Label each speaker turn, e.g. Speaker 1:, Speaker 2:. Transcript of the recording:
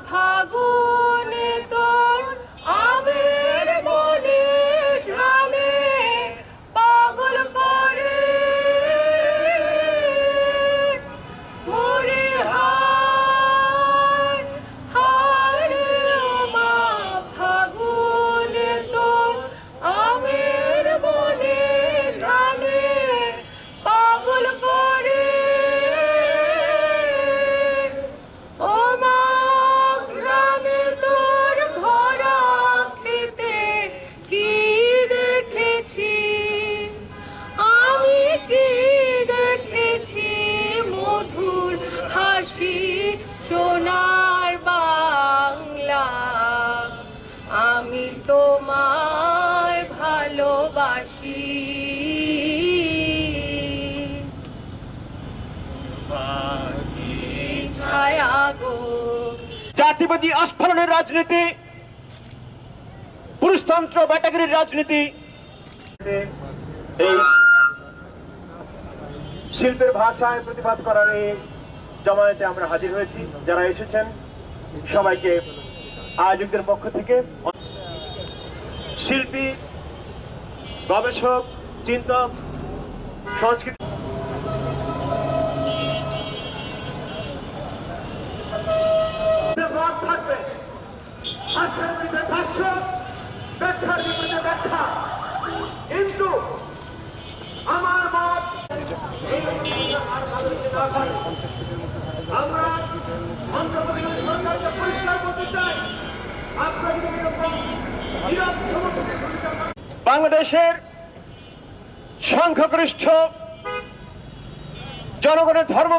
Speaker 1: ফাগুনে তোর আমের বনে গ্রামে পাগল করে মরে হায় হায় ও মা ফাগুনে তোর আমের বনে গ্রামে পাগল করে ও মা সোনার বাংলা আমি তোমায় ভালোবাসি ছায়া গো
Speaker 2: জাতিবাদী আস্ফালনের রাজনীতি, পুরুষতন্ত্র ব্যাটাগিরির রাজনীতি, এই শিল্পের ভাষায় প্রতিবাদ করার এই জমায়েতে আমরা হাজির হয়েছি। যারা এসেছেন সবাইকে আয়োজকদের পক্ষ থেকে, শিল্পী, গবেষক, চিন্তক, সংস্কৃতি থাকবে, ভাষ্যের বিরুদ্ধে ভাষ্য, ব্যাখ্যার বিরুদ্ধে ব্যাখ্যা, কিন্তু আমার মত আমরা অন্ধ্রপ্রদেশের সরকারকে পরিষ্কার করতে চাই। বাংলাদেশের সংখ্যাগরিষ্ঠ জনগণের ধর্ম